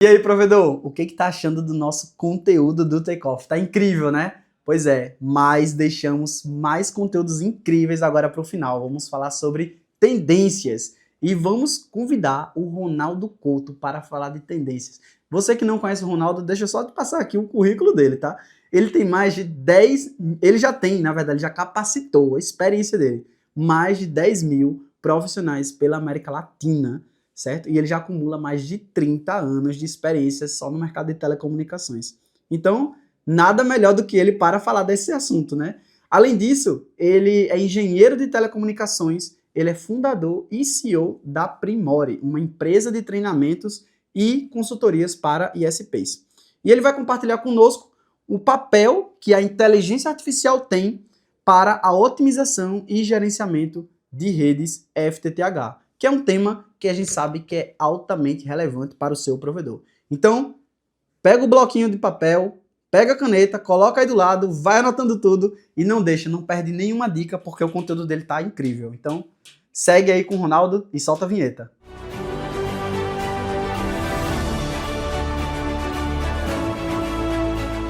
E aí, provedor, o que tá achando do nosso conteúdo do Takeoff? Tá incrível, né? Pois é, mas deixamos mais conteúdos incríveis agora para o final. Vamos falar sobre tendências e vamos convidar o Ronaldo Couto para falar de tendências. Você que não conhece o Ronaldo, deixa eu só te passar aqui o currículo dele, tá? Ele tem mais de 10, ele já tem, na verdade, já capacitou a experiência dele, mais de 10 mil profissionais pela América Latina, certo? E ele já acumula mais de 30 anos de experiência só no mercado de telecomunicações. Então, nada melhor do que ele para falar desse assunto, né? Além disso, ele é engenheiro de telecomunicações, ele é fundador e CEO da Primore, uma empresa de treinamentos e consultorias para ISPs. E ele vai compartilhar conosco o papel que a inteligência artificial tem para a otimização e gerenciamento de redes FTTH, que é um tema que a gente sabe que é altamente relevante para o seu provedor. Então, pega o bloquinho de papel, pega a caneta, coloca aí do lado, vai anotando tudo e não deixa, não perde nenhuma dica, porque o conteúdo dele tá incrível. Então, segue aí com o Ronaldo e solta a vinheta.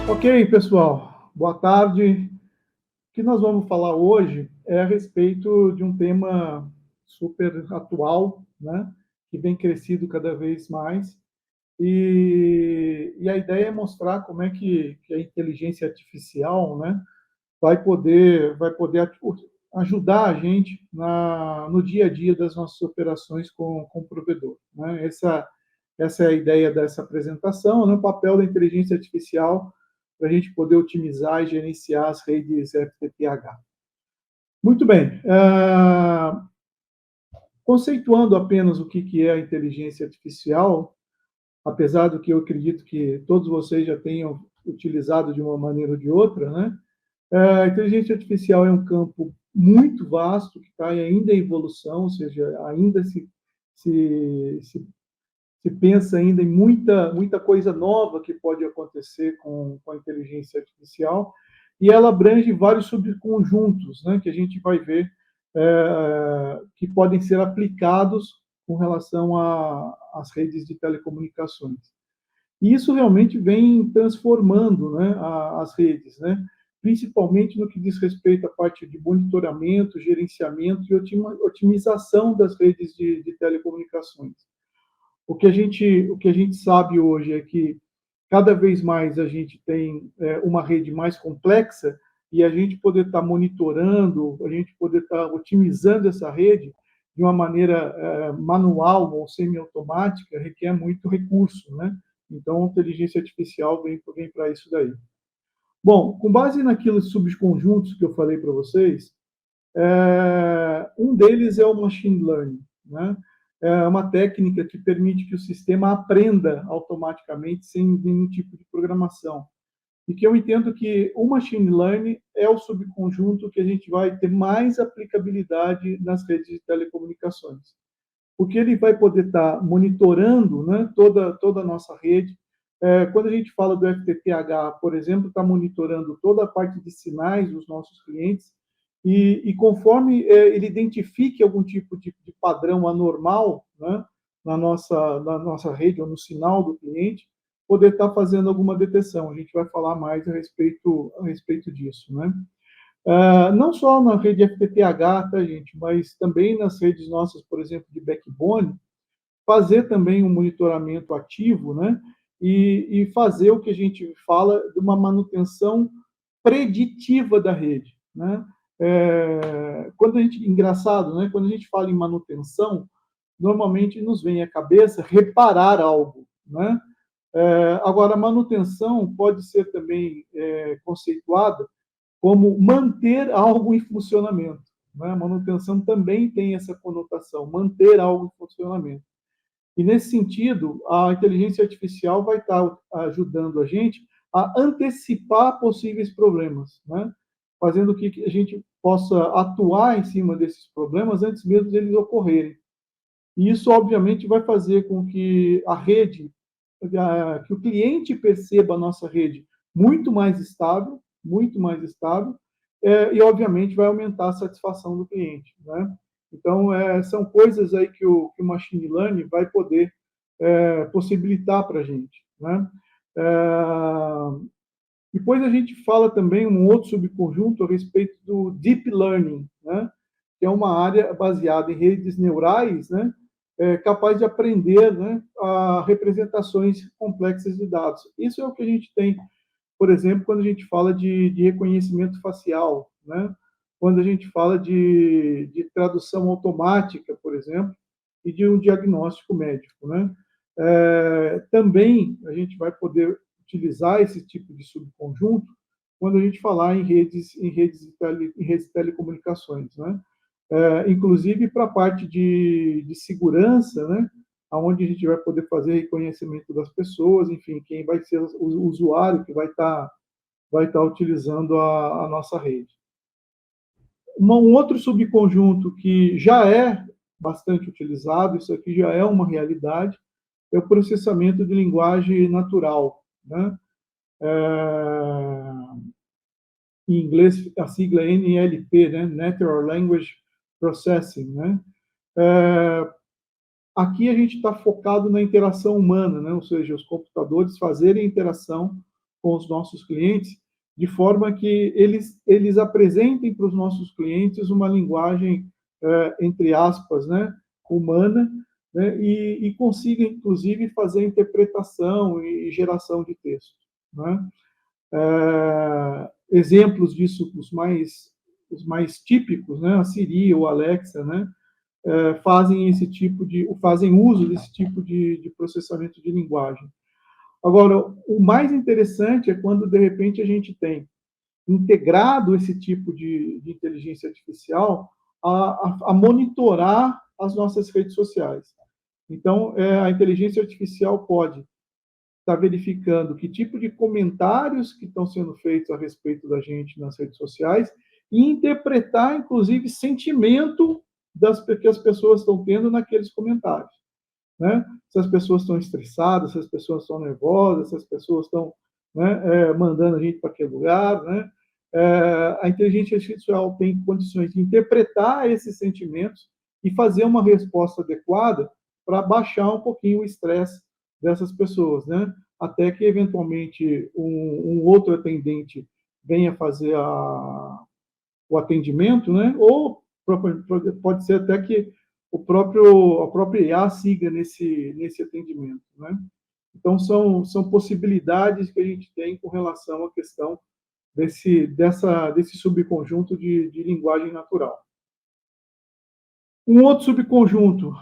Ok, pessoal, boa tarde. O que nós vamos falar hoje é a respeito de um tema super atual, né, que vem crescido cada vez mais. E a ideia é mostrar como é que a inteligência artificial, né, vai poder ajudar a gente no dia a dia das nossas operações com o provedor, né? Essa é a ideia dessa apresentação, né, o papel da inteligência artificial para a gente poder otimizar e gerenciar as redes FTTH. Muito bem. Conceituando apenas o que é a inteligência artificial, apesar do que eu acredito que todos vocês já tenham utilizado de uma maneira ou de outra, né? A inteligência artificial é um campo muito vasto, que está ainda em evolução, ou seja, ainda se, se, se pensa ainda em muita coisa nova que pode acontecer com a inteligência artificial, e ela abrange vários subconjuntos, né, que a gente vai ver que podem ser aplicados com relação às redes de telecomunicações. E isso realmente vem transformando, né, as redes, né, principalmente no que diz respeito à parte de monitoramento, gerenciamento e otimização das redes de telecomunicações. O que a gente sabe hoje é que cada vez mais a gente tem uma rede mais complexa e a gente poder estar monitorando, a gente poder estar otimizando essa rede de uma maneira manual ou semiautomática requer muito recurso, né? Então, a inteligência artificial vem para isso daí. Bom, com base naqueles subconjuntos que eu falei para vocês, um deles é o machine learning, né? É uma técnica que permite que o sistema aprenda automaticamente sem nenhum tipo de programação. E que eu entendo que o machine learning é o subconjunto que a gente vai ter mais aplicabilidade nas redes de telecomunicações. Porque ele vai poder estar monitorando, né, toda a nossa rede. Quando a gente fala do FTTH, por exemplo, está monitorando toda a parte de sinais dos nossos clientes, e conforme ele identifique algum tipo de padrão anormal, né, na nossa rede ou no sinal do cliente, poder estar fazendo alguma detecção. A gente vai falar mais a respeito disso, né? Não só na rede FTTH, tá, gente, mas também nas redes nossas, por exemplo, de backbone, fazer também um monitoramento ativo, né? E fazer o que a gente fala de uma manutenção preditiva da rede, né? Engraçado, né? Quando a gente fala em manutenção, normalmente nos vem à cabeça reparar algo, né? Agora, a manutenção pode ser também conceituada como manter algo em funcionamento, né? A manutenção também tem essa conotação, manter algo em funcionamento. E, nesse sentido, a inteligência artificial vai estar ajudando a gente a antecipar possíveis problemas, né? Fazendo com que a gente possa atuar em cima desses problemas antes mesmo deles ocorrerem. E isso, obviamente, vai fazer com que a rede, que o cliente perceba a nossa rede muito mais estável, e, obviamente, vai aumentar a satisfação do cliente, né? Então, são coisas aí que o machine learning vai poder possibilitar para a gente, né? Depois a gente fala também um outro subconjunto a respeito do deep learning, né? Que é uma área baseada em redes neurais, né? Capaz de aprender, né, a representações complexas de dados. Isso é o que a gente tem, por exemplo, quando a gente fala de reconhecimento facial, né? Quando a gente fala de tradução automática, por exemplo, e de um diagnóstico médico, né? Também a gente vai poder utilizar esse tipo de subconjunto quando a gente falar em redes de telecomunicações, né? Inclusive para a parte de segurança, né? Onde a gente vai poder fazer reconhecimento das pessoas, enfim, quem vai ser o usuário que vai estar utilizando a nossa rede. Um outro subconjunto que já é bastante utilizado, isso aqui já é uma realidade, é o processamento de linguagem natural, né? Em inglês, a sigla NLP, né? Natural Language Processing, né? Aqui a gente está focado na interação humana, né? Ou seja, os computadores fazerem interação com os nossos clientes de forma que eles apresentem para os nossos clientes uma linguagem, entre aspas, né, humana, né, e consiga, inclusive, fazer interpretação e geração de texto, né? Exemplos disso, os mais típicos, né, a Siri ou a Alexa, né, fazem uso desse tipo de processamento de linguagem. Agora, o mais interessante é quando, de repente, a gente tem integrado esse tipo de inteligência artificial a monitorar as nossas redes sociais. Então, a inteligência artificial pode estar verificando que tipo de comentários que estão sendo feitos a respeito da gente nas redes sociais e interpretar, inclusive, sentimento que as pessoas estão tendo naqueles comentários, né? Se as pessoas estão estressadas, se as pessoas estão nervosas, se as pessoas estão, né, mandando a gente para aquele lugar, né? A inteligência artificial tem condições de interpretar esses sentimentos e fazer uma resposta adequada para baixar um pouquinho o estresse dessas pessoas, né? Até que, eventualmente, um outro atendente venha fazer o atendimento, né? Ou pode ser até que a própria IA siga nesse atendimento, né? Então, são possibilidades que a gente tem com relação à questão desse subconjunto de linguagem natural. Um outro subconjunto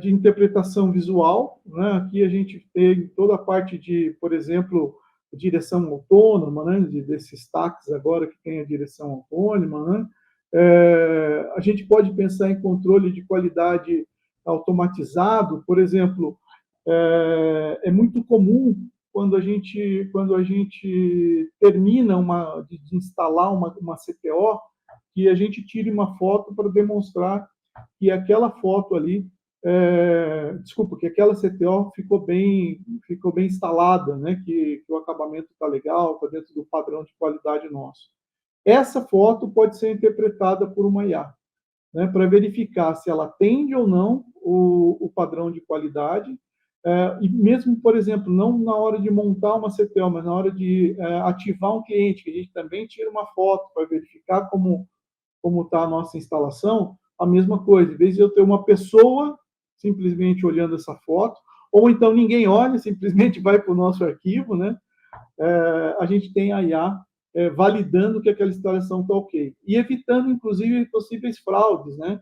de interpretação visual, né? Aqui a gente tem toda a parte de, por exemplo, direção autônoma, né? Desses táxis agora que tem a direção autônoma, né? A gente pode pensar em controle de qualidade automatizado, por exemplo, é muito comum quando a gente termina de instalar uma CPO, que a gente tire uma foto para demonstrar que aquela foto ali, que aquela CTO ficou bem instalada, né? Que o acabamento está legal, está dentro do padrão de qualidade nosso. Essa foto pode ser interpretada por uma IA, né, para verificar se ela atende ou não o padrão de qualidade, e mesmo, por exemplo, não na hora de montar uma CTO, mas na hora de ativar um cliente, que a gente também tira uma foto para verificar como está a nossa instalação, a mesma coisa. Em vez de eu ter uma pessoa simplesmente olhando essa foto, ou então ninguém olha, simplesmente vai para o nosso arquivo, né? A gente tem a IA validando que aquela instalação está ok. E evitando, inclusive, possíveis fraudes, né?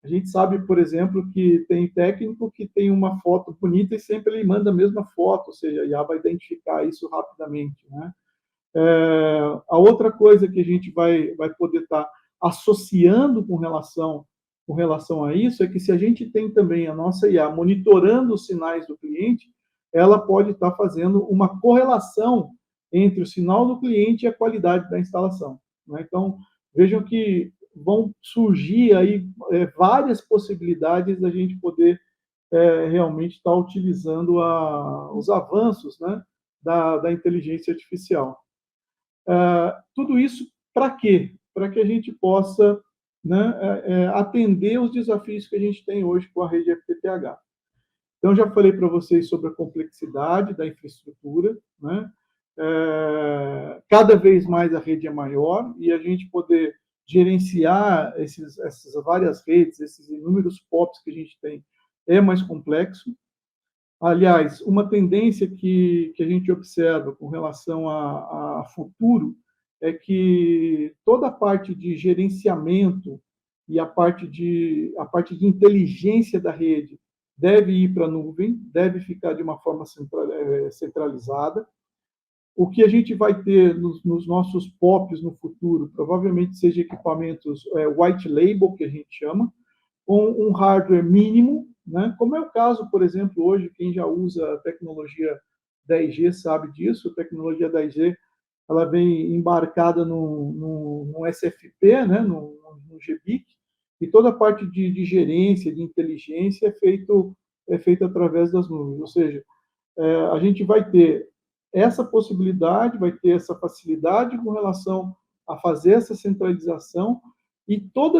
A gente sabe, por exemplo, que tem técnico que tem uma foto bonita e sempre ele manda a mesma foto, ou seja, a IA vai identificar isso rapidamente, né? A outra coisa que a gente vai poder estar associando com relação a isso é que se a gente tem também a nossa IA monitorando os sinais do cliente, ela pode estar fazendo uma correlação entre o sinal do cliente e a qualidade da instalação, né? Então, vejam que vão surgir aí várias possibilidades da gente poder realmente estar utilizando os avanços, né, da inteligência artificial. Tudo isso para quê? Para que a gente possa, né, atender os desafios que a gente tem hoje com a rede FTTH. Então, já falei para vocês sobre a complexidade da infraestrutura, né? Cada vez mais a rede é maior e a gente poder gerenciar essas várias redes, esses inúmeros POPs que a gente tem, é mais complexo. Aliás, uma tendência que a gente observa com relação a futuro é que toda a parte de gerenciamento e a parte de inteligência da rede deve ir para a nuvem, deve ficar de uma forma centralizada. O que a gente vai ter nos nossos POPs no futuro, provavelmente seja equipamentos white label, que a gente chama, com um hardware mínimo, né? Como é o caso, por exemplo, hoje, quem já usa a tecnologia 10G sabe disso, a tecnologia 10G ela vem embarcada no SFP, né? no GBIC, e toda a parte de gerência, de inteligência é feita através das nuvens, ou seja, a gente vai ter essa possibilidade, vai ter essa facilidade com relação a fazer essa centralização e todo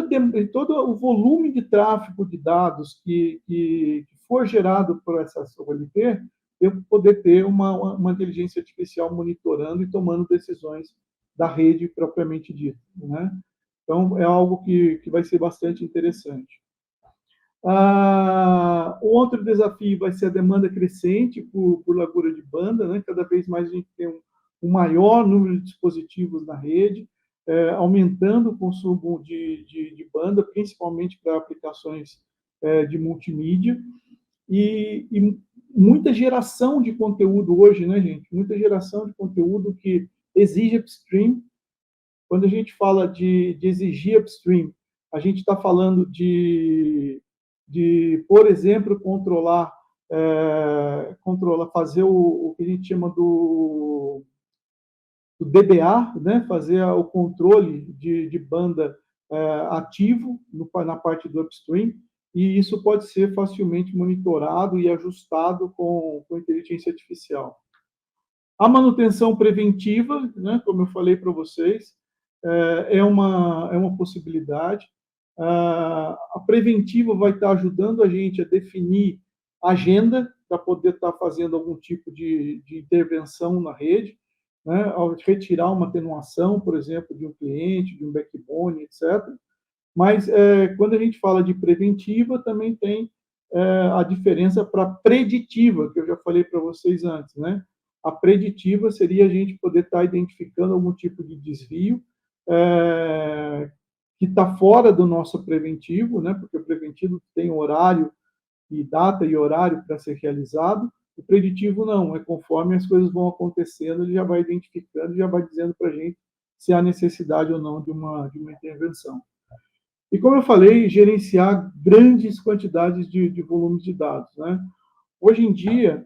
o volume de tráfego de dados que for gerado por essa OLT, eu poder ter uma inteligência artificial monitorando e tomando decisões da rede propriamente dita, né? Então, é algo que vai ser bastante interessante. O outro desafio vai ser a demanda crescente por largura de banda, né? Cada vez mais a gente tem um maior número de dispositivos na rede, aumentando o consumo de banda, principalmente para aplicações de multimídia, e muita geração de conteúdo hoje, né, gente? Muita geração de conteúdo que exige upstream. Quando a gente fala de exigir upstream, a gente está falando por exemplo, fazer o que a gente chama do DBA, né? Fazer o controle de banda ativo na parte do upstream, e isso pode ser facilmente monitorado e ajustado com inteligência artificial. A manutenção preventiva, né? Como eu falei para vocês, é uma possibilidade. A preventiva vai estar ajudando a gente a definir agenda para poder estar fazendo algum tipo de intervenção na rede, né? Ao retirar uma atenuação, por exemplo, de um cliente, de um backbone, etc. Mas, quando a gente fala de preventiva, também tem a diferença para preditiva, que eu já falei para vocês antes, né? A preditiva seria a gente poder estar identificando algum tipo de desvio que está fora do nosso preventivo, né? Porque o preventivo tem horário e data e horário para ser realizado. O preditivo não, é conforme as coisas vão acontecendo, ele já vai identificando, já vai dizendo para a gente se há necessidade ou não de uma intervenção. E, como eu falei, gerenciar grandes quantidades de volumes de dados, né? Hoje em dia,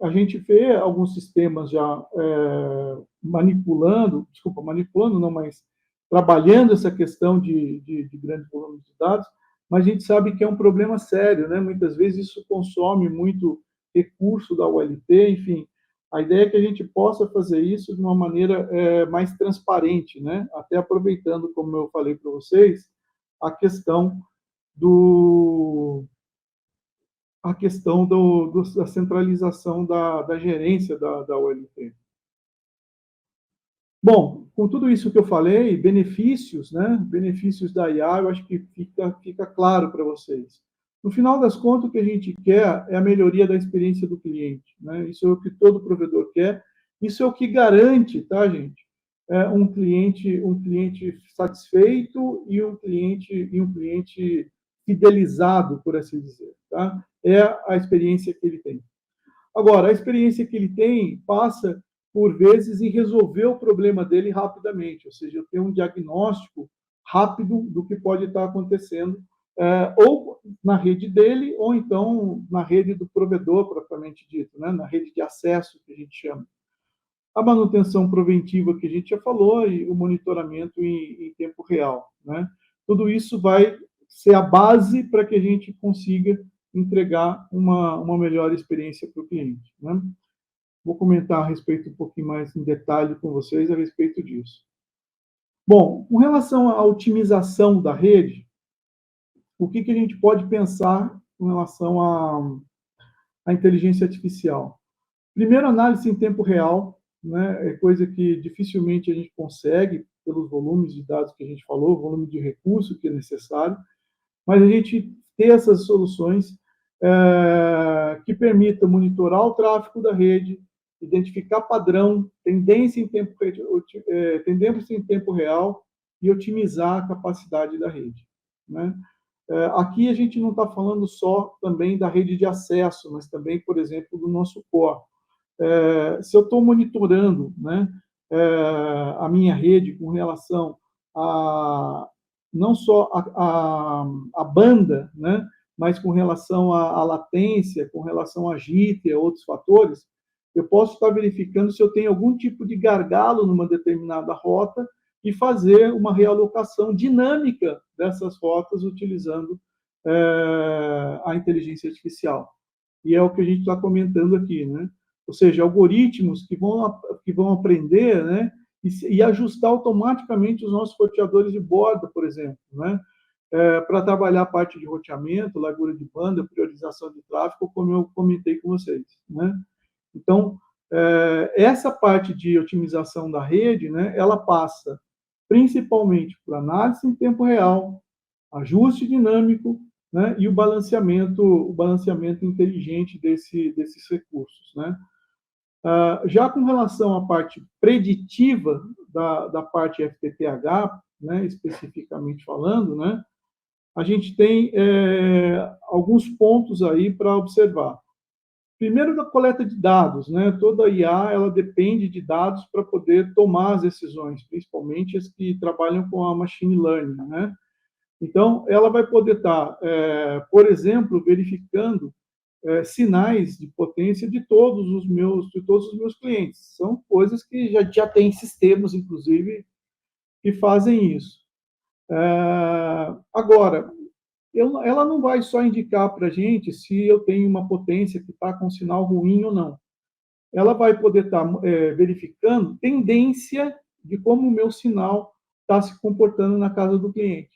a gente vê alguns sistemas já manipulando não, mas trabalhando essa questão de grandes volumes de dados, mas a gente sabe que é um problema sério, né? Muitas vezes isso consome muito recurso da OLT, enfim. A ideia é que a gente possa fazer isso de uma maneira mais transparente, né? Até aproveitando, como eu falei para vocês, a questão da centralização da gerência da OLT. Bom, com tudo isso que eu falei, benefícios, né? Benefícios da IA, eu acho que fica claro para vocês. No final das contas, o que a gente quer é a melhoria da experiência do cliente, né? Isso é o que todo provedor quer. Isso é o que garante, tá, gente? Um cliente satisfeito e um cliente fidelizado, por assim dizer, tá? É a experiência que ele tem. Agora, a experiência que ele tem passa, por vezes, em resolver o problema dele rapidamente, ou seja, eu tenho um diagnóstico rápido do que pode estar acontecendo, ou na rede dele, ou então na rede do provedor, propriamente dito, né? Na rede de acesso, que a gente chama. A manutenção preventiva, que a gente já falou, e o monitoramento em tempo real, né? Tudo isso vai ser a base para que a gente consiga entregar uma melhor experiência para o cliente, né? Vou comentar a respeito um pouquinho mais em detalhe com vocês a respeito disso. Bom, com relação à otimização da rede, o que a gente pode pensar com relação a inteligência artificial? Primeiro, análise em tempo real, né, é coisa que dificilmente a gente consegue, pelos volumes de dados que a gente falou, volume de recurso que é necessário, mas a gente ter essas soluções que permitam monitorar o tráfego da rede, identificar padrão, tendência em tempo real e otimizar a capacidade da rede, né? Aqui a gente não está falando só também da rede de acesso, mas também, por exemplo, do nosso core. Se eu estou monitorando, né, a minha rede com relação a não só a banda, né, mas com relação à latência, com relação a JIT e a outros fatores, eu posso estar verificando se eu tenho algum tipo de gargalo numa determinada rota e fazer uma realocação dinâmica dessas rotas utilizando a inteligência artificial. E é o que a gente está comentando aqui, né? Ou seja, algoritmos que vão aprender, né, e ajustar automaticamente os nossos roteadores de borda, por exemplo, né, para trabalhar a parte de roteamento, largura de banda, priorização de tráfego, como eu comentei com vocês, né. Então, essa parte de otimização da rede, né, ela passa principalmente por análise em tempo real, ajuste dinâmico, né, e o balanceamento inteligente desses recursos, né. Já com relação à parte preditiva da parte FTTH, né, especificamente falando, né, a gente tem alguns pontos aí para observar. Primeiro, da coleta de dados, né? Toda IA ela depende de dados para poder tomar as decisões, principalmente as que trabalham com a machine learning, né? Então, ela vai poder estar, por exemplo, verificando sinais de potência de todos os meus clientes. São coisas que já tem sistemas, inclusive, que fazem isso. Agora, ela não vai só indicar para a gente se eu tenho uma potência que está com sinal ruim ou não. Ela vai poder estar verificando tendência de como o meu sinal está se comportando na casa do cliente.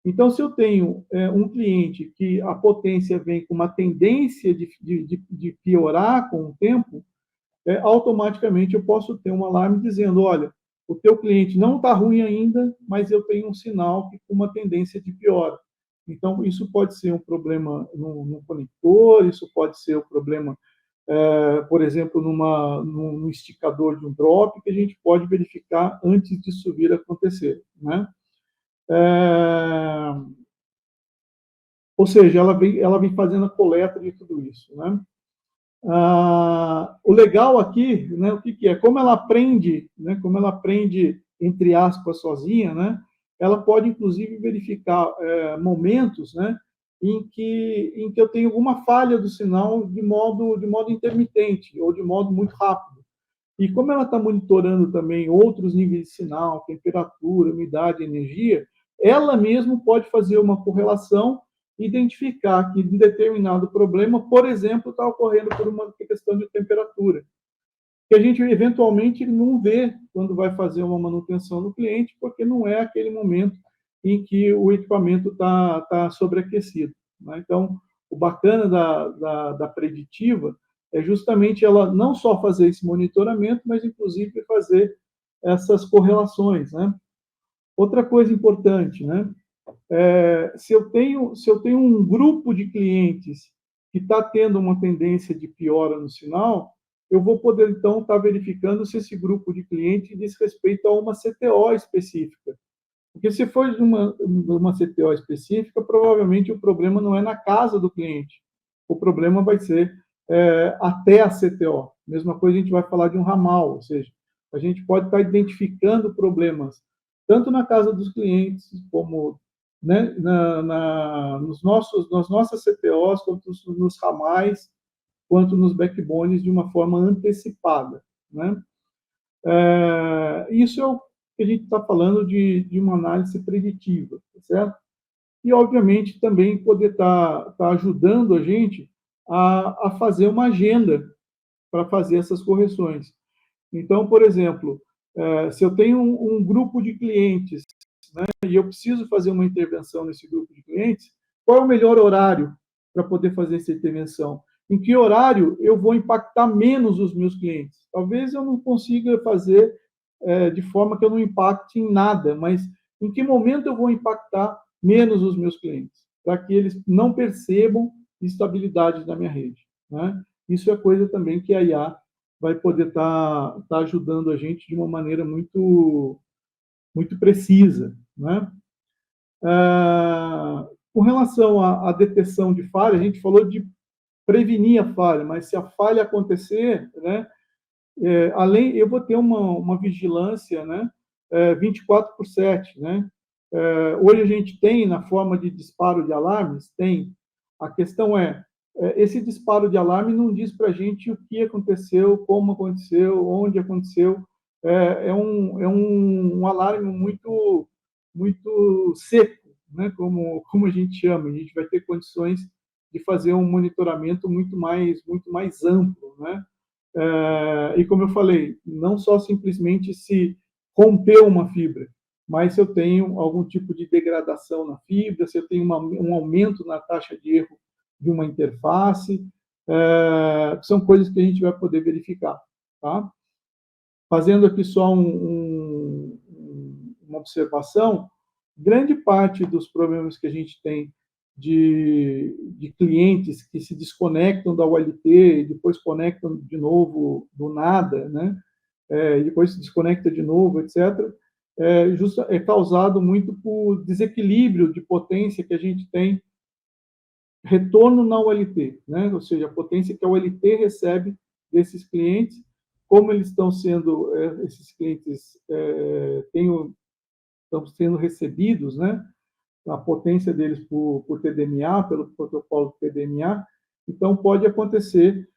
Então, se eu tenho um cliente que a potência vem com uma tendência de piorar com o tempo, automaticamente eu posso ter um alarme dizendo, olha, o teu cliente não está ruim ainda, mas eu tenho um sinal que com uma tendência de piora. Então, isso pode ser um problema no conector, isso pode ser um problema, por exemplo, num esticador de um drop, que a gente pode verificar antes disso vir a acontecer, né? Ou seja, ela vem fazendo a coleta de tudo isso, né? O legal aqui, né, o que é? Como ela aprende, né, entre aspas, sozinha, né, ela pode, inclusive, verificar momentos, né, em que eu tenho alguma falha do sinal de modo intermitente ou de modo muito rápido. E como ela está monitorando também outros níveis de sinal, temperatura, umidade, energia, ela mesma pode fazer uma correlação e identificar que um determinado problema, por exemplo, está ocorrendo por uma questão de temperatura, que a gente eventualmente não vê quando vai fazer uma manutenção no cliente, porque não é aquele momento em que o equipamento está sobreaquecido, né? Então, o bacana da preditiva é justamente ela não só fazer esse monitoramento, mas inclusive fazer essas correlações, né? Outra coisa importante, né? Se eu tenho um grupo de clientes que está tendo uma tendência de piora no sinal, eu vou poder, então, estar verificando se esse grupo de clientes diz respeito a uma CTO específica. Porque se for de uma CTO específica, provavelmente o problema não é na casa do cliente. O problema vai ser até a CTO. Mesma coisa a gente vai falar de um ramal, ou seja, a gente pode estar identificando problemas tanto na casa dos clientes, como, né, nas nossas CTOs, quanto nos ramais, quanto nos backbones de uma forma antecipada, né? Isso é o que a gente está falando de uma análise preditiva, certo? E, obviamente, também poder estar ajudando a gente a fazer uma agenda para fazer essas correções. Então, por exemplo, se eu tenho um grupo de clientes, né, e eu preciso fazer uma intervenção nesse grupo de clientes, qual é o melhor horário para poder fazer essa intervenção? em que horário eu vou impactar menos os meus clientes. Talvez eu não consiga fazer de forma que eu não impacte em nada, mas em que momento eu vou impactar menos os meus clientes, para que eles não percebam instabilidade da minha rede, né? Isso é coisa também que a IA vai poder estar ajudando a gente de uma maneira muito, muito precisa, né? Com relação à detecção de falha, a gente falou de prevenir a falha, mas se a falha acontecer, né, além, eu vou ter uma vigilância, né, 24/7, né? Hoje a gente tem, na forma de disparo de alarmes, tem. A questão esse disparo de alarme não diz para a gente o que aconteceu, como aconteceu, onde aconteceu. É um alarme muito, muito seco, né? Como a gente chama. A gente vai ter condições de fazer um monitoramento muito mais amplo, né? E como eu falei, não só simplesmente se rompeu uma fibra, mas se eu tenho algum tipo de degradação na fibra, se eu tenho um aumento na taxa de erro de uma interface, são coisas que a gente vai poder verificar. Tá? Fazendo aqui só uma observação, grande parte dos problemas que a gente tem de clientes que se desconectam da ULT e depois conectam de novo do nada, né? E depois se desconecta de novo, etc., é causado muito por desequilíbrio de potência que a gente tem retorno na ULT, né? Ou seja, a potência que a ULT recebe desses clientes, como eles estão sendo, esses clientes estão sendo recebidos, né? A potência deles por TDMA, pelo protocolo TDMA, então pode acontecer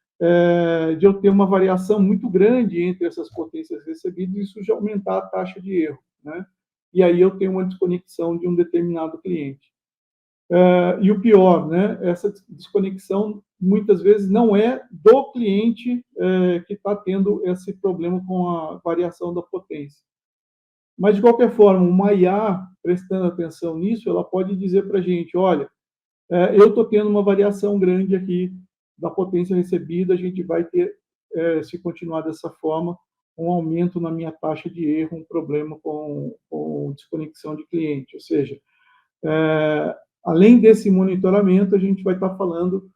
de eu ter uma variação muito grande entre essas potências recebidas e isso já aumentar a taxa de erro, né? E aí eu tenho uma desconexão de um determinado cliente. E o pior, né? Essa desconexão muitas vezes não é do cliente que está tendo esse problema com a variação da potência. Mas, de qualquer forma, uma IA, prestando atenção nisso, ela pode dizer para a gente, olha, eu estou tendo uma variação grande aqui da potência recebida, a gente vai ter, se continuar dessa forma, um aumento na minha taxa de erro, um problema com desconexão de cliente. Ou seja, além desse monitoramento, a gente vai estar falando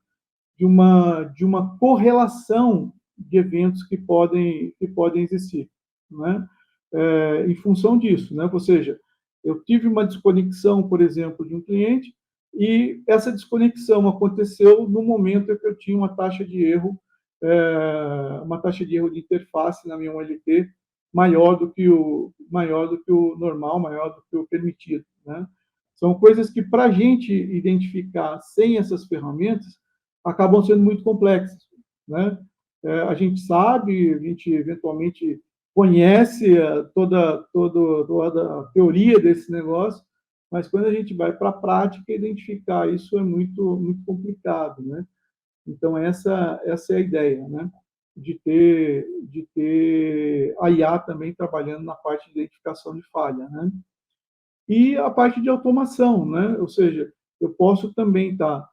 de uma correlação de eventos que podem existir, né? Em função disso, né? Ou seja, eu tive uma desconexão, por exemplo, de um cliente e essa desconexão aconteceu no momento em que eu tinha uma taxa de erro de interface na minha OLT maior do que o normal, maior do que o permitido, né? São coisas que, para a gente identificar sem essas ferramentas, acabam sendo muito complexas, né? A gente sabe, a gente eventualmente conhece toda a teoria desse negócio, mas quando a gente vai para a prática, identificar isso é muito, muito complicado, né? Então, essa é a ideia, né? De ter a IA também trabalhando na parte de identificação de falha, né? E a parte de automação, né? Ou seja, eu posso também estar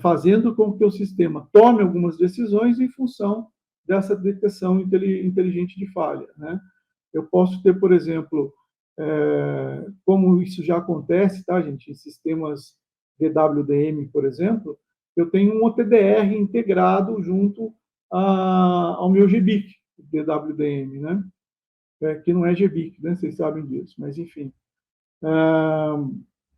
fazendo com que o sistema tome algumas decisões em função dessa detecção inteligente de falha, né? Eu posso ter, por exemplo, como isso já acontece, tá, gente, em sistemas DWDM, por exemplo, eu tenho um OTDR integrado junto ao meu GBIC, DWDM, né? Que não é GBIC, né? Vocês sabem disso, mas enfim.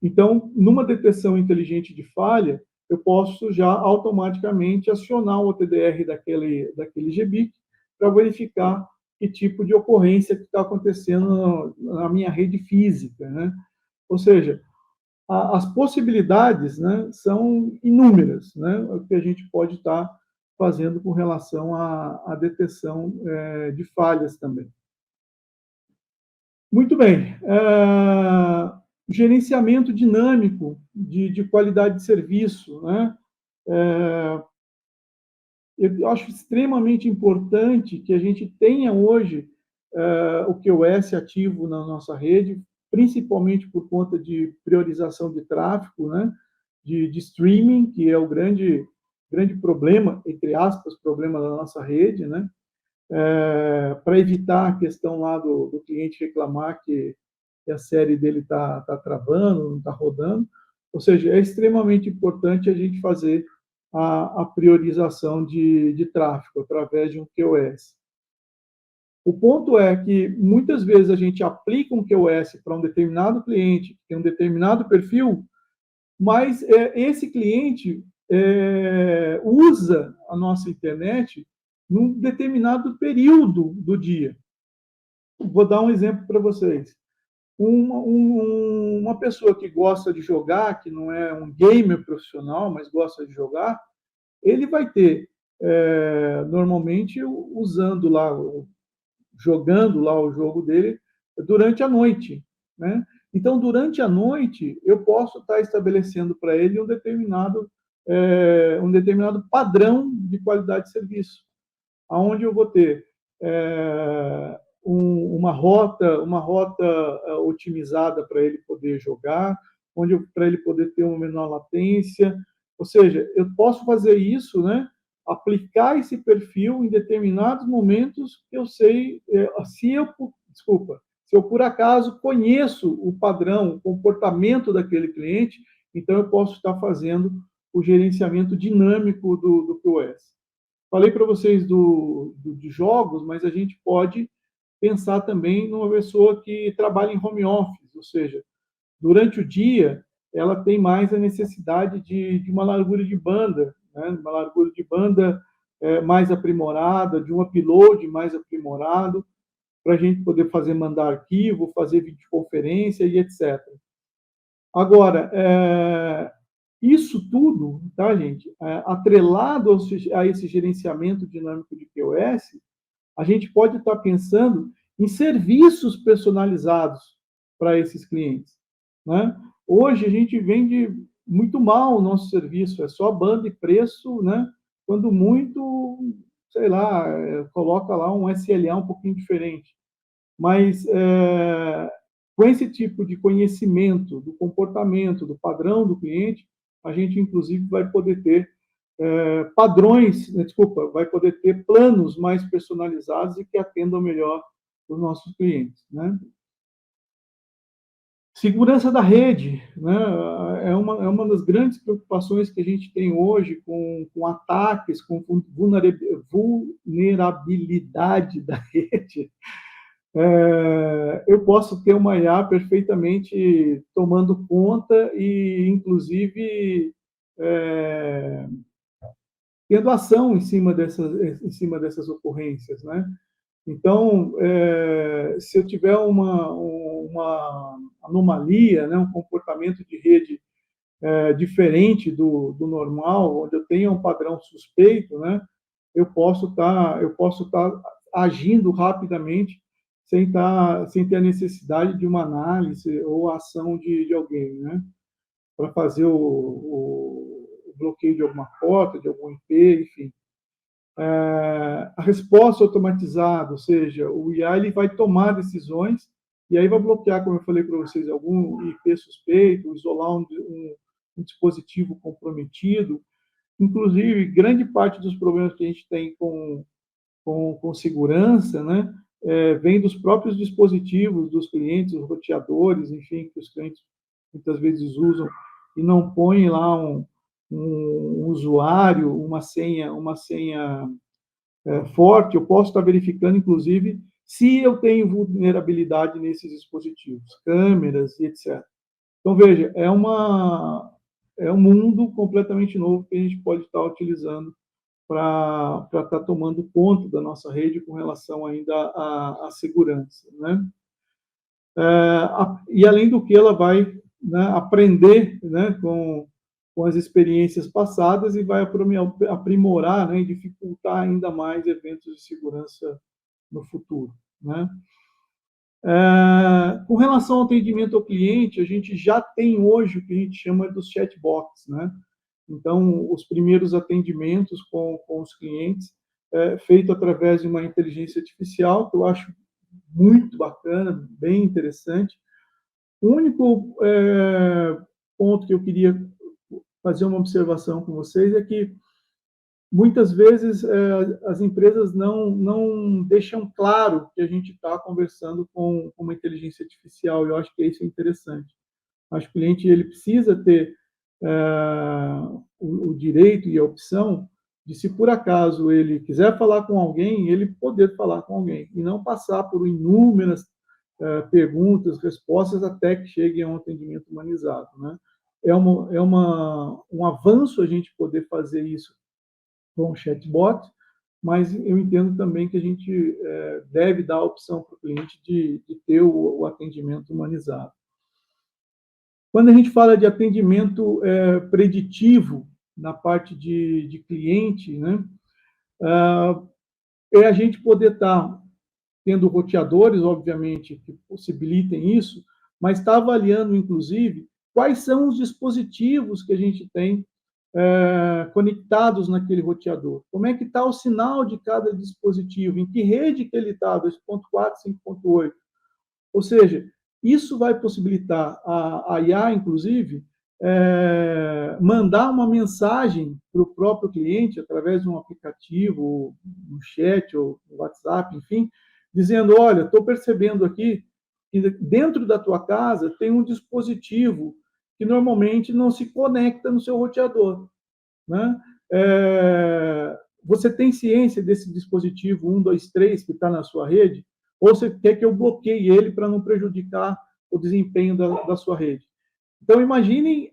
Então, numa detecção inteligente de falha, eu posso já automaticamente acionar o OTDR daquele GBIC para verificar que tipo de ocorrência que está acontecendo na minha rede física, né? Ou seja, as possibilidades, né, são inúmeras, né, o que a gente pode estar fazendo com relação à detecção de falhas também. Muito bem. Gerenciamento dinâmico de qualidade de serviço, né? Eu acho extremamente importante que a gente tenha hoje o QoS ativo na nossa rede, principalmente por conta de priorização de tráfego, né? De streaming, que é o grande grande problema, entre aspas, problema da nossa rede, né? Para evitar a questão lá do cliente reclamar que a série dele está travando, não está rodando. Ou seja, é extremamente importante a gente fazer a priorização de tráfego através de um QoS. O ponto é que muitas vezes a gente aplica um QoS para um determinado cliente, que tem um determinado perfil, mas esse cliente usa a nossa internet num determinado período do dia. Vou dar um exemplo para vocês. Uma pessoa que gosta de jogar, que não é um gamer profissional, mas gosta de jogar, ele vai ter, normalmente, usando lá, jogando lá o jogo dele durante a noite, né? Então, durante a noite, eu posso estar estabelecendo para ele um determinado padrão de qualidade de serviço, aonde eu vou ter uma rota otimizada para ele poder jogar, para ele poder ter uma menor latência. Ou seja, eu posso fazer isso, né? Aplicar esse perfil em determinados momentos que eu sei, se eu por acaso conheço o padrão, o comportamento daquele cliente, então eu posso estar fazendo o gerenciamento dinâmico do POS. Falei para vocês de jogos, mas a gente pode pensar também numa pessoa que trabalha em home office, ou seja, durante o dia ela tem mais a necessidade de uma largura de banda, né? Uma largura de banda mais aprimorada, de um upload mais aprimorado, para a gente poder mandar arquivo, fazer videoconferência e etc. Agora, isso tudo, tá, gente, atrelado a esse gerenciamento dinâmico de POS, a gente pode estar pensando em serviços personalizados para esses clientes, né? Hoje a gente vende muito mal o nosso serviço, é só banda e preço, né? Quando muito, sei lá, coloca lá um SLA um pouquinho diferente. Mas com esse tipo de conhecimento do comportamento, do padrão do cliente, a gente, inclusive, vai poder ter vai poder ter planos mais personalizados e que atendam melhor os nossos clientes, né? Segurança da rede, né? É uma das grandes preocupações que a gente tem hoje com ataques, com vulnerabilidade da rede. Eu posso ter uma IA perfeitamente tomando conta e, inclusive, tendo ação em cima dessas ocorrências, né? Então, se eu tiver uma anomalia, né, um comportamento de rede diferente do normal, onde eu tenha um padrão suspeito, né, eu posso estar agindo rapidamente sem ter a necessidade de uma análise ou ação de alguém, né, para fazer o bloqueio de alguma porta, de algum IP, enfim. A resposta automatizada, ou seja, o IA ele vai tomar decisões e aí vai bloquear, como eu falei para vocês, algum IP suspeito, isolar um dispositivo comprometido. Inclusive, grande parte dos problemas que a gente tem com segurança, né, vem dos próprios dispositivos dos clientes, os roteadores, enfim, que os clientes muitas vezes usam e não põem lá um usuário, uma senha forte. Eu posso estar verificando, inclusive, se eu tenho vulnerabilidade nesses dispositivos, câmeras e etc. Então, veja, é um mundo completamente novo que a gente pode estar utilizando para estar tomando conta da nossa rede com relação ainda à segurança, né? E além do que ela vai, né, aprender, né, com as experiências passadas e vai aprimorar, né, e dificultar ainda mais eventos de segurança no futuro, né? Com relação ao atendimento ao cliente, a gente já tem hoje o que a gente chama dos chatbots, né? Então, os primeiros atendimentos com os clientes feito através de uma inteligência artificial, que eu acho muito bacana, bem interessante. O único ponto que eu queria fazer uma observação com vocês é que muitas vezes as empresas não deixam claro que a gente está conversando com uma inteligência artificial, e eu acho que isso é interessante. Acho que o cliente ele precisa ter o direito e a opção de, se por acaso ele quiser falar com alguém, ele poder falar com alguém, e não passar por inúmeras perguntas, respostas, até que chegue a um atendimento humanizado, né? Um avanço a gente poder fazer isso com o chatbot, mas eu entendo também que a gente deve dar a opção para o cliente de ter o atendimento humanizado. Quando a gente fala de atendimento preditivo na parte de cliente, né, é a gente poder estar tendo roteadores, obviamente, que possibilitem isso, mas está avaliando, inclusive, quais são os dispositivos que a gente tem conectados naquele roteador. Como é que está o sinal de cada dispositivo, em que rede que ele está, 2.4, 5.8. Ou seja, isso vai possibilitar a IA, inclusive, mandar uma mensagem para o próprio cliente, através de um aplicativo, um chat, ou um WhatsApp, enfim, dizendo, olha, estou percebendo aqui que dentro da tua casa tem um dispositivo que normalmente não se conecta no seu roteador, né? Você tem ciência desse dispositivo 1, 2, 3 que está na sua rede? Ou você quer que eu bloqueie ele para não prejudicar o desempenho da sua rede? Então, imaginem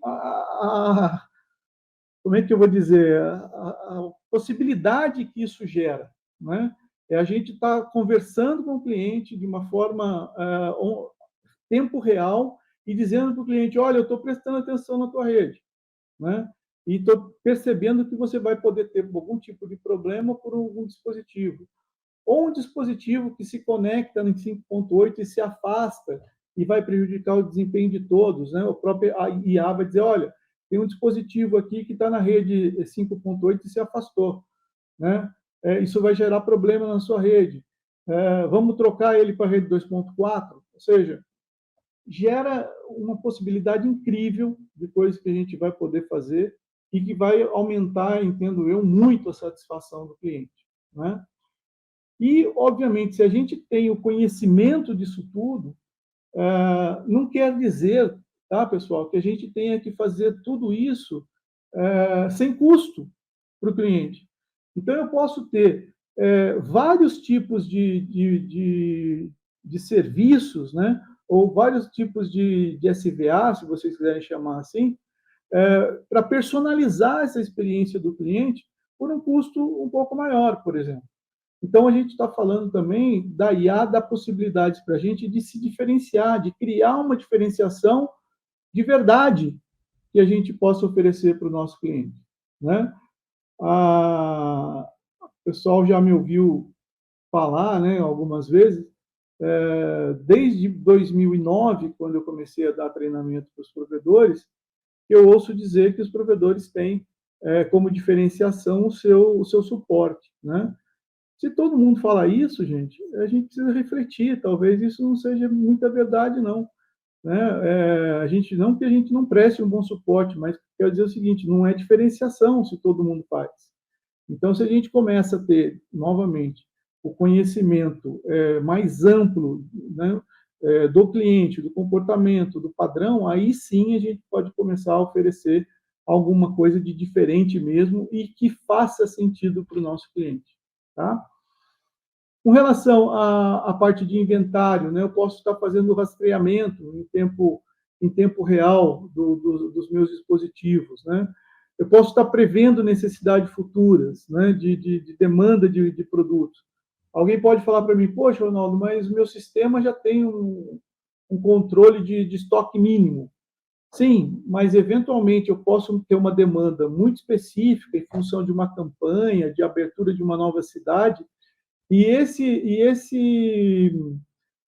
como é que eu vou dizer, a possibilidade que isso gera, né? A gente está conversando com o cliente de uma forma tempo real e dizendo para o cliente, olha, eu estou prestando atenção na tua rede, né? E estou percebendo que você vai poder ter algum tipo de problema por algum dispositivo. Ou um dispositivo que se conecta no 5.8 e se afasta e vai prejudicar o desempenho de todos, né? O próprio IA vai dizer, olha, tem um dispositivo aqui que está na rede 5.8 e se afastou, né? Isso vai gerar problema na sua rede. Vamos trocar ele para a rede 2.4? Ou seja, gera uma possibilidade incrível de coisas que a gente vai poder fazer e que vai aumentar, entendo eu, muito a satisfação do cliente, né? E, obviamente, se a gente tem o conhecimento disso tudo, não quer dizer, tá, pessoal, que a gente tenha que fazer tudo isso sem custo para o cliente. Então, eu posso ter vários tipos de serviços, né? Ou vários tipos de SVA, se vocês quiserem chamar assim, para personalizar essa experiência do cliente por um custo um pouco maior, por exemplo. Então, a gente está falando também da IA, dá possibilidades para a gente de se diferenciar, de criar uma diferenciação de verdade que a gente possa oferecer para o nosso cliente, né? O pessoal já me ouviu falar, né, algumas vezes, desde 2009, quando eu comecei a dar treinamento para os provedores, eu ouço dizer que os provedores têm como diferenciação o seu suporte, né? Se todo mundo fala isso, gente, a gente precisa refletir. Talvez isso não seja muita verdade, não, né? A gente não que a gente não preste um bom suporte, mas quer dizer o seguinte: não é diferenciação se todo mundo faz. Então, se a gente começa a ter novamente o conhecimento mais amplo, né, do cliente, do comportamento, do padrão, aí sim a gente pode começar a oferecer alguma coisa de diferente mesmo e que faça sentido para o nosso cliente, tá? Com relação à parte de inventário, né, eu posso estar fazendo o rastreamento em tempo real dos meus dispositivos, né? Eu posso estar prevendo necessidades futuras, né, de demanda de produtos. Alguém pode falar para mim, poxa, Ronaldo, mas o meu sistema já tem um controle de estoque mínimo. Sim, mas eventualmente eu posso ter uma demanda muito específica em função de uma campanha, de abertura de uma nova cidade, e esse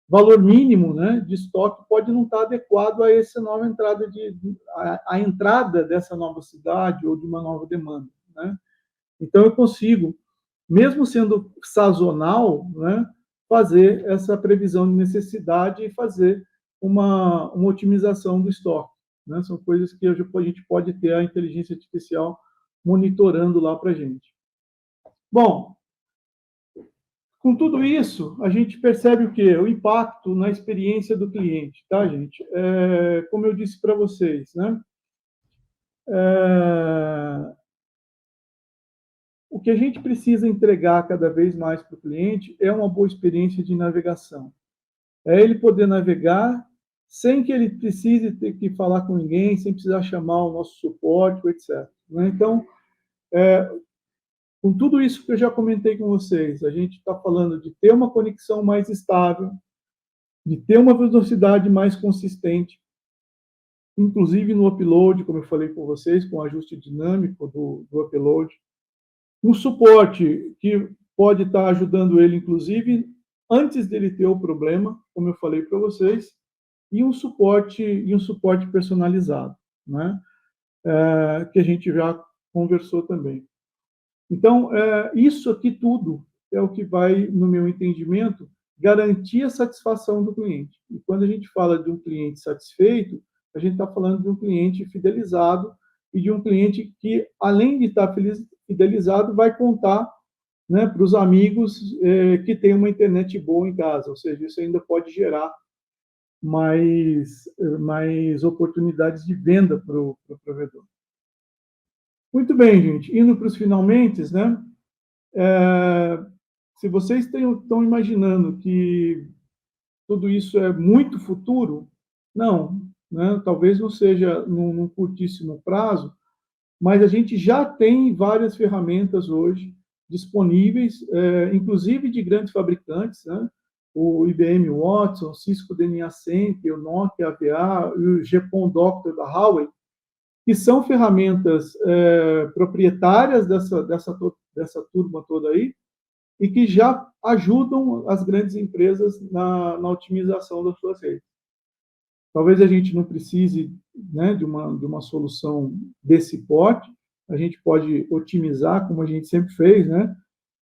valor mínimo, né, de estoque pode não estar adequado a essa nova entrada a entrada dessa nova cidade ou de uma nova demanda, né? Então eu consigo, mesmo sendo sazonal, né, fazer essa previsão de necessidade e fazer uma otimização do estoque, né? São coisas que a gente pode ter a inteligência artificial monitorando lá para a gente. Bom, com tudo isso, a gente percebe o quê? O impacto na experiência do cliente, tá, gente? Como eu disse para vocês, né? O que a gente precisa entregar cada vez mais para o cliente é uma boa experiência de navegação. É ele poder navegar sem que ele precise ter que falar com ninguém, sem precisar chamar o nosso suporte, etc. Né? Então, com tudo isso que eu já comentei com vocês, a gente está falando de ter uma conexão mais estável, de ter uma velocidade mais consistente, inclusive no upload, como eu falei com vocês, com o ajuste dinâmico do upload. Um suporte que pode estar ajudando ele, inclusive, antes dele ter o problema, como eu falei para vocês, e um suporte personalizado, né? Que a gente já conversou também. Então, isso aqui tudo é o que vai, no meu entendimento, garantir a satisfação do cliente. E quando a gente fala de um cliente satisfeito, a gente está falando de um cliente fidelizado e de um cliente que, além de estar fidelizado, vai contar, né, para os amigos que tem uma internet boa em casa. Ou seja, isso ainda pode gerar mais oportunidades de venda para o provedor. Muito bem, gente. Indo para os finalmente, né? Se vocês estão imaginando que tudo isso é muito futuro, não, né? Talvez não seja num curtíssimo prazo, mas a gente já tem várias ferramentas hoje disponíveis, inclusive de grandes fabricantes, né? O IBM Watson, o Cisco DNA Center, o Nokia AVA, o GPON Doctor da Huawei, que são ferramentas proprietárias dessa turma toda aí, e que já ajudam as grandes empresas na otimização das suas redes. Talvez a gente não precise, né, de uma solução desse porte, a gente pode otimizar, como a gente sempre fez, né,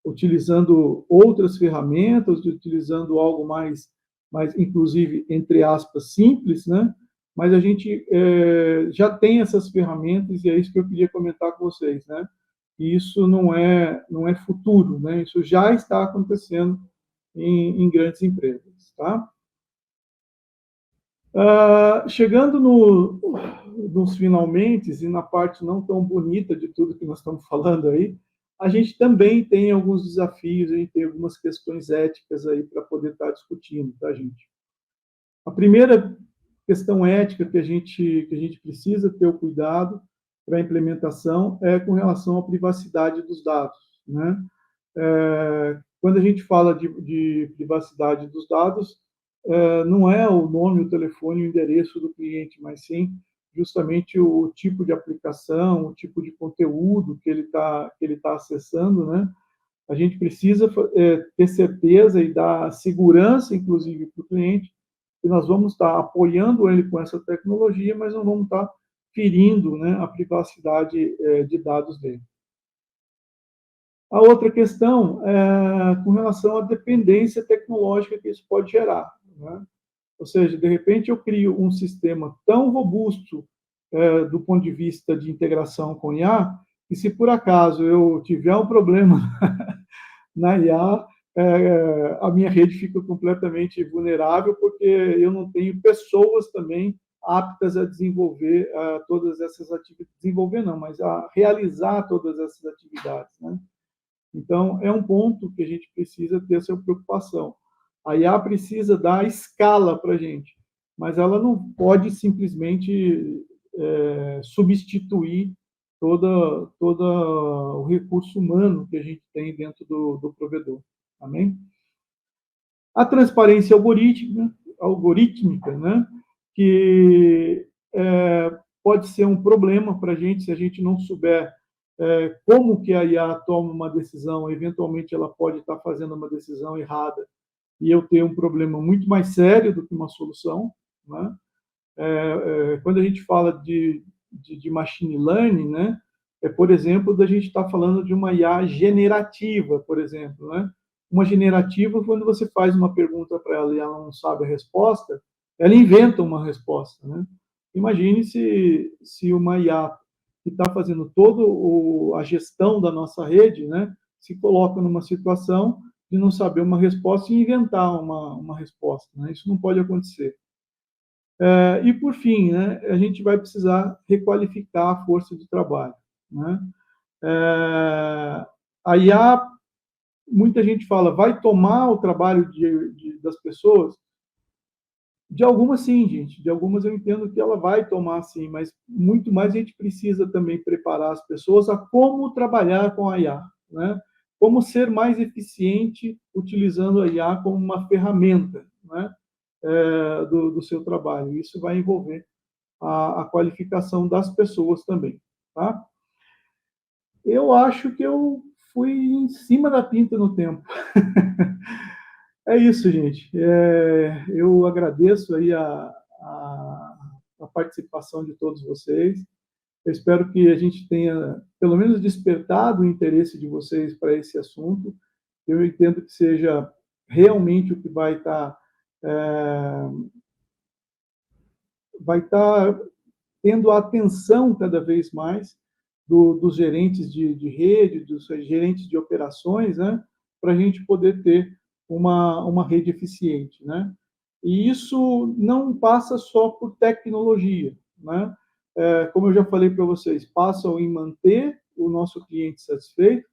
utilizando outras ferramentas, utilizando algo mais, inclusive, entre aspas, simples, né, mas a gente já tem essas ferramentas e é isso que eu queria comentar com vocês, né, e isso não é futuro, né, isso já está acontecendo em grandes empresas, tá? Chegando nos finalmente e na parte não tão bonita de tudo que nós estamos falando aí, a gente também tem alguns desafios, a gente tem algumas questões éticas aí para poder estar discutindo, tá, gente? A primeira questão ética que a gente precisa ter o cuidado para a implementação é com relação à privacidade dos dados, né? Quando a gente fala de privacidade dos dados, não é o nome, o telefone, o endereço do cliente, mas sim justamente o tipo de aplicação, o tipo de conteúdo que ele tá acessando, né? A gente precisa ter certeza e dar segurança, inclusive, para o cliente, que nós vamos estar apoiando ele com essa tecnologia, mas não vamos estar ferindo, né, a privacidade de dados dele. A outra questão é com relação à dependência tecnológica que isso pode gerar, né? Ou seja, de repente eu crio um sistema tão robusto do ponto de vista de integração com IA, que se por acaso eu tiver um problema na IA, a minha rede fica completamente vulnerável, porque eu não tenho pessoas também aptas a desenvolver todas essas atividades. Desenvolver não, mas a realizar todas essas atividades, né? Então, é um ponto que a gente precisa ter essa preocupação. A IA precisa dar escala para a gente, mas ela não pode simplesmente substituir todo o recurso humano que a gente tem dentro do provedor. Amém? A transparência algorítmica, né, que pode ser um problema para a gente se a gente não souber como que a IA toma uma decisão. Eventualmente ela pode estar fazendo uma decisão errada e eu ter um problema muito mais sério do que uma solução, né? Quando a gente fala de machine learning, né, por exemplo, da gente estar falando de uma IA generativa, por exemplo, né? Uma generativa, quando você faz uma pergunta para ela e ela não sabe a resposta, ela inventa uma resposta, né? Imagine se uma IA que está fazendo toda a gestão da nossa rede, né, se colocam numa situação de não saber uma resposta e inventar uma resposta, né? Isso não pode acontecer. E, por fim, né, a gente vai precisar requalificar a força de trabalho, né? A IA, muita gente fala, vai tomar o trabalho das pessoas? De algumas, sim, gente. De algumas eu entendo que ela vai tomar, sim, mas muito mais a gente precisa também preparar as pessoas a como trabalhar com a IA, né? Como ser mais eficiente utilizando a IA como uma ferramenta, né? Do seu trabalho. Isso vai envolver a qualificação das pessoas também, tá? Eu acho que eu fui em cima da pinta no tempo. É isso, gente. Eu agradeço aí a participação de todos vocês. Eu espero que a gente tenha, pelo menos, despertado o interesse de vocês para esse assunto. Eu entendo que seja realmente o que vai estar tendo a atenção cada vez mais dos gerentes de rede, dos gerentes de operações, né, para a gente poder ter uma rede eficiente, né? E isso não passa só por tecnologia, né? Como eu já falei para vocês, passam em manter o nosso cliente satisfeito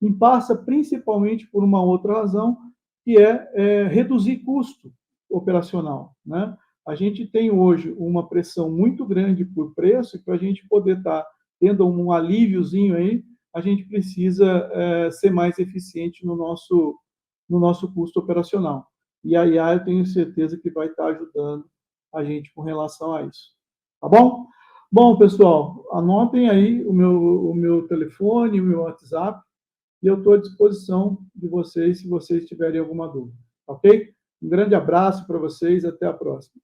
e passa principalmente por uma outra razão, que é reduzir custo operacional, né? A gente tem hoje uma pressão muito grande por preço, e para a gente poder estar tendo um alíviozinho aí, a gente precisa ser mais eficiente no nosso custo operacional. E a IA, eu tenho certeza que vai estar ajudando a gente com relação a isso. Tá bom? Bom, pessoal, anotem aí o meu telefone, o meu WhatsApp, e eu estou à disposição de vocês se vocês tiverem alguma dúvida. Ok? Um grande abraço para vocês, até a próxima.